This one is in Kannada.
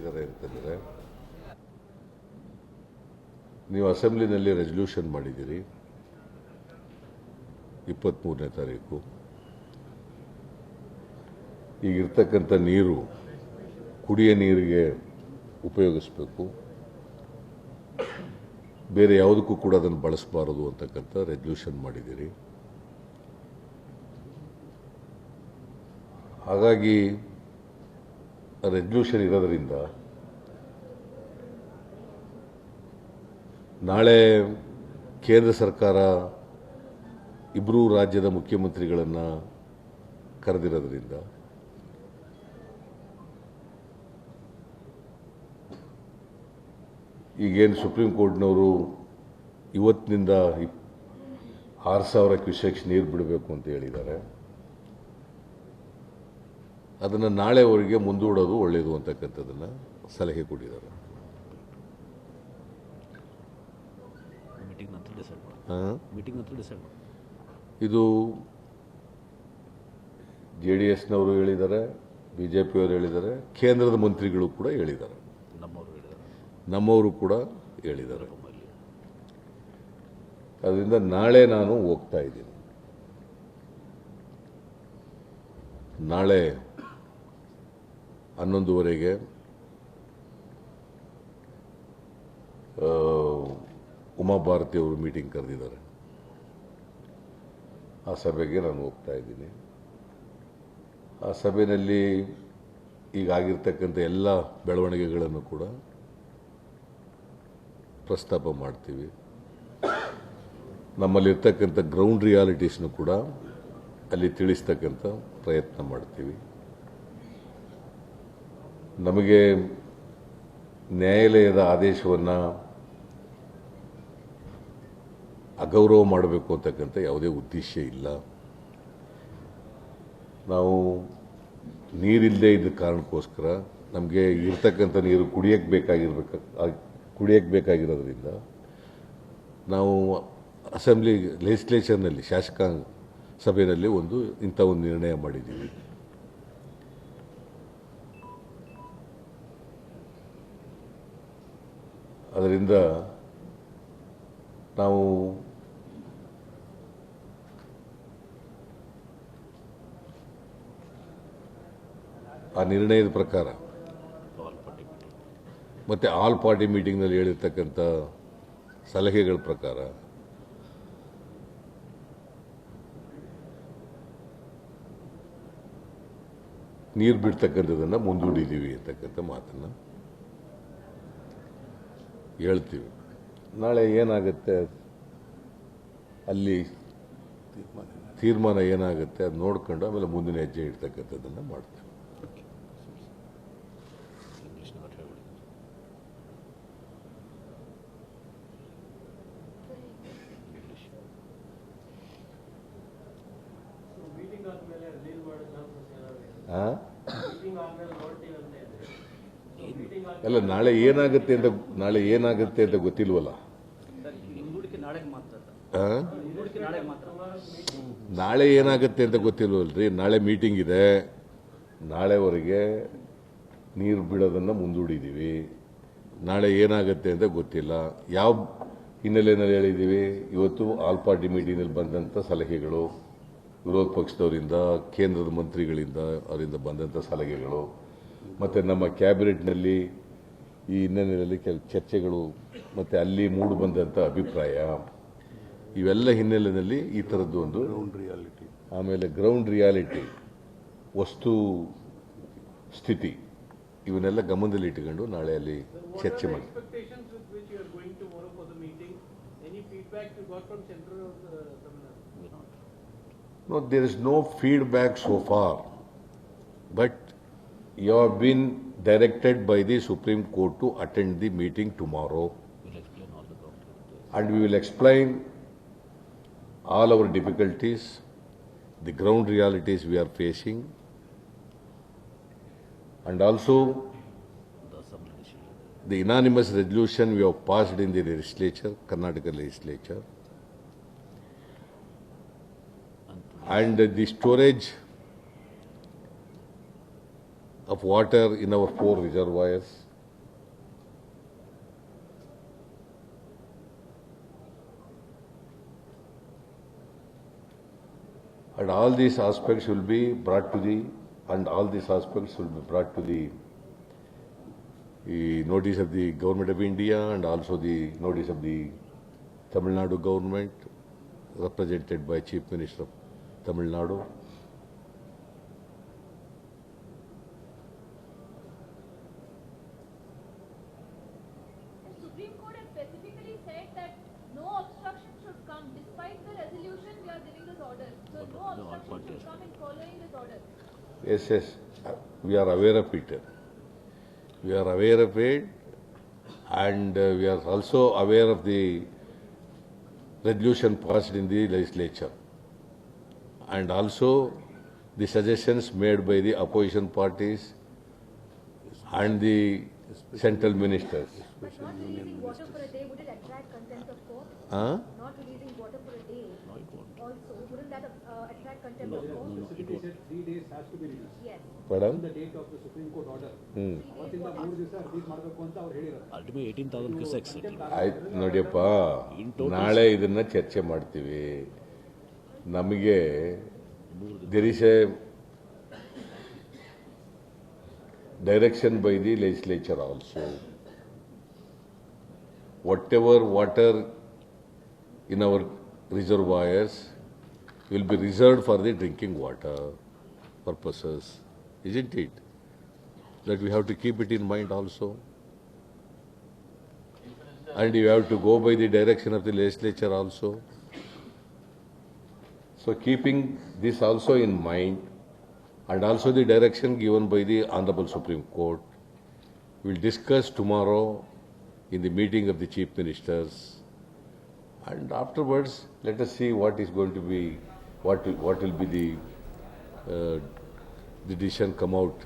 ಹೇಳಿದ್ದಾರೆ ಅಂತಂದರೆ, ನೀವು ಅಸೆಂಬ್ಲಿನಲ್ಲಿ ರೆಸಲ್ಯೂಷನ್ ಮಾಡಿದ್ದೀರಿ 23ನೇ ತಾರೀಕು. ಈಗಿರ್ತಕ್ಕಂಥ ನೀರು ಕುಡಿಯ ನೀರಿಗೆ ಉಪಯೋಗಿಸಬೇಕು, ಬೇರೆ ಯಾವುದಕ್ಕೂ ಕೂಡ ಅದನ್ನು ಬಳಸಬಾರದು ಅಂತಕ್ಕಂಥ ರೆಸಲ್ಯೂಷನ್ ಮಾಡಿದ್ದೀರಿ. ಹಾಗಾಗಿ ರೆಸಲ್ಯೂಷನ್ ಇರೋದರಿಂದ ನಾಳೆ ಕೇಂದ್ರ ಸರ್ಕಾರ ಇಬ್ಬರೂ ರಾಜ್ಯದ ಮುಖ್ಯಮಂತ್ರಿಗಳನ್ನು ಕರೆದಿರೋದ್ರಿಂದ ಈಗೇನು ಸುಪ್ರೀಂ ಕೋರ್ಟ್ನವರು ಇವತ್ತಿನಿಂದ 6,000 ಕ್ಯೂಸೆಕ್ಸ್ ನೀರು ಬಿಡಬೇಕು ಅಂತ ಹೇಳಿದ್ದಾರೆ, ಅದನ್ನು ನಾಳೆವರೆಗೆ ಮುಂದೂಡೋದು ಒಳ್ಳೆಯದು ಅಂತಕ್ಕಂಥದ್ದನ್ನು ಸಲಹೆ ಕೊಟ್ಟಿದ್ದಾರೆ. ಇದು JDSನವರು ಹೇಳಿದ್ದಾರೆ, BJPಯವರು ಹೇಳಿದ್ದಾರೆ, ಕೇಂದ್ರದ ಮಂತ್ರಿಗಳು ಕೂಡ ಹೇಳಿದ್ದಾರೆ, ನಮ್ಮವರು ಕೂಡ ಹೇಳಿದ್ದಾರೆ. ಅದರಿಂದ ನಾಳೆ ನಾನು ಹೋಗ್ತಾ ಇದ್ದೀನಿ. ನಾಳೆ 11:30ಗೆ ಉಮಾಭಾರತಿ ಅವರು ಮೀಟಿಂಗ್ ಕರೆದಿದ್ದಾರೆ. ಆ ಸಭೆಗೆ ನಾನು ಹೋಗ್ತಾ ಇದ್ದೀನಿ. ಆ ಸಭೆಯಲ್ಲಿ ಈಗಾಗಿರ್ತಕ್ಕಂಥ ಎಲ್ಲ ಬೆಳವಣಿಗೆಗಳನ್ನು ಕೂಡ ಪ್ರಸ್ತಾಪ ಮಾಡ್ತೀವಿ. ನಮ್ಮಲ್ಲಿರ್ತಕ್ಕಂಥ ಗ್ರೌಂಡ್ ರಿಯಾಲಿಟೀಸ್ನು ಕೂಡ ಅಲ್ಲಿ ತಿಳಿಸ್ತಕ್ಕಂಥ ಪ್ರಯತ್ನ ಮಾಡ್ತೀವಿ. ನಮಗೆ ನ್ಯಾಯಾಲಯದ ಆದೇಶವನ್ನು ಅಗೌರವ ಮಾಡಬೇಕು ಅಂತಕ್ಕಂಥ ಯಾವುದೇ ಉದ್ದೇಶ ಇಲ್ಲ. ನಾವು ನೀರಿಲ್ಲದೆ ಇದ್ದ ಕಾರಣಕ್ಕೋಸ್ಕರ ನಮಗೆ ಇರ್ತಕ್ಕಂಥ ನೀರು ಕುಡಿಯಕ್ಕೆ ಬೇಕಾಗಿರೋದ್ರಿಂದ ನಾವು ಅಸೆಂಬ್ಲಿ ಲೆಜಿಸ್ಲೇಚರ್ನಲ್ಲಿ ಶಾಸಕಾಂಗ ಸಭೆಯಲ್ಲಿ ಇಂಥ ಒಂದು ನಿರ್ಣಯ ಮಾಡಿದ್ದೀವಿ. ಅದರಿಂದ ನಾವು ಆ ನಿರ್ಣಯದ ಪ್ರಕಾರ ಮತ್ತು ಆಲ್ ಪಾರ್ಟಿ ಮೀಟಿಂಗ್ನಲ್ಲಿ ಹೇಳಿರ್ತಕ್ಕಂಥ ಸಲಹೆಗಳ ಪ್ರಕಾರ ನೀರು ಬಿಡ್ತಕ್ಕಂಥದ್ದನ್ನು ಮುಂದೂಡಿದ್ದೀವಿ ಅಂತಕ್ಕಂಥ ಮಾತನ್ನು ಹೇಳ್ತೀವಿ. ನಾಳೆ ಏನಾಗುತ್ತೆ ಅಲ್ಲಿ ತೀರ್ಮಾನ ಏನಾಗುತ್ತೆ ಅದು ನೋಡ್ಕೊಂಡು ಆಮೇಲೆ ಮುಂದಿನ ಹೆಜ್ಜೆ ಇಡ್ತಕ್ಕಂಥದ್ದನ್ನು ಮಾಡ್ತೀವಿ. ಅಲ್ಲ, ನಾಳೆ ಏನಾಗುತ್ತೆ ಅಂತ ಗೊತ್ತಿಲ್ವಲ್ಲ. ನಾಳೆ ಏನಾಗುತ್ತೆ ಅಂತ ಗೊತ್ತಿಲ್ವಲ್ರಿ. ನಾಳೆ ಮೀಟಿಂಗ್ ಇದೆ, ನಾಳೆವರೆಗೆ ನೀರು ಬಿಡೋದನ್ನು ಮುಂದೂಡಿದ್ದೀವಿ. ನಾಳೆ ಏನಾಗುತ್ತೆ ಅಂತ ಗೊತ್ತಿಲ್ಲ. ಯಾವ ಹಿನ್ನೆಲೆಯಲ್ಲಿ ಹೇಳಿದ್ದೀವಿ? ಇವತ್ತು ಆಲ್ ಪಾರ್ಟಿ ಮೀಟಿಂಗ್ನಲ್ಲಿ ಬಂದಂಥ ಸಲಹೆಗಳು, ವಿರೋಧ ಪಕ್ಷದವರಿಂದ, ಕೇಂದ್ರದ ಮಂತ್ರಿಗಳಿಂದ ಅವರಿಂದ ಬಂದಂಥ ಸಲಹೆಗಳು, ಮತ್ತು ನಮ್ಮ ಕ್ಯಾಬಿನೆಟ್ನಲ್ಲಿ ಈ ಹಿನ್ನೆಲೆಯಲ್ಲಿ ಚರ್ಚೆಗಳು, ಮತ್ತು ಅಲ್ಲಿ ಮೂಡು ಬಂದಂಥ ಅಭಿಪ್ರಾಯ, ಇವೆಲ್ಲ ಹಿನ್ನೆಲೆಯಲ್ಲಿ ಈ ಥರದ್ದು ಒಂದು ಆಮೇಲೆ ಗ್ರೌಂಡ್ ರಿಯಾಲಿಟಿ, ವಸ್ತು ಸ್ಥಿತಿ, ಇವನ್ನೆಲ್ಲ ಗಮನದಲ್ಲಿ ಇಟ್ಟುಕೊಂಡು ನಾಳೆ ಅಲ್ಲಿ ಚರ್ಚೆ ಮಾಡಿ. No, there is no feedback so far, but you have been directed by the Supreme Court to attend the meeting tomorrow, and we will explain all our difficulties, the ground realities we are facing, and also the unanimous resolution we have passed in the legislature, Karnataka legislature, and the storage of water in our 4 reservoirs, And all these aspects will be brought to the, and all these aspects will be brought to the notice of the Government of India and also the notice of the Tamil Nadu government, represented by Chief Minister of Tamil Nadu. Supreme Court has specifically said that no obstruction should come. Despite the resolution, we are giving this order. So no obstruction should come in following this order. Yes, yes, we are aware of it. We are aware of it, and we are also aware of the resolution passed in the legislature, and also the suggestions made by the opposition parties and the central ministers. But not releasing water for a day, would it attract contempt of court? Huh? Not releasing water for a day also, wouldn't that attract contempt of court? Specifically said 3 days has to be released. Yes. Madam? The date of the Supreme Court order. 3 ಅವತ್ತಿಂದ 3 ದಿವಸ ರಿಲೀಸ್ ಮಾಡಬೇಕು ಅಂತ ಅವ್ರು ಹೇಳಿರೋದು. Ultimately 18,000 cusecs. ಆಯ್ತು ನೋಡಿಯಪ್ಪ, ನಾಳೆ ಇದನ್ನ ಚರ್ಚೆ ಮಾಡ್ತೀವಿ. ನಮಗೆ there is a direction by the legislature also. Whatever water in our reservoirs will be reserved for the drinking water purposes, isn't it? That we have to keep it in mind also. And you have to go by the direction of the legislature also. So keeping this also in mind, and also the direction given by the Honorable Supreme Court, we'll discuss tomorrow in the meeting of the Chief Ministers, and afterwards let us see what is going to be, what will be the decision come out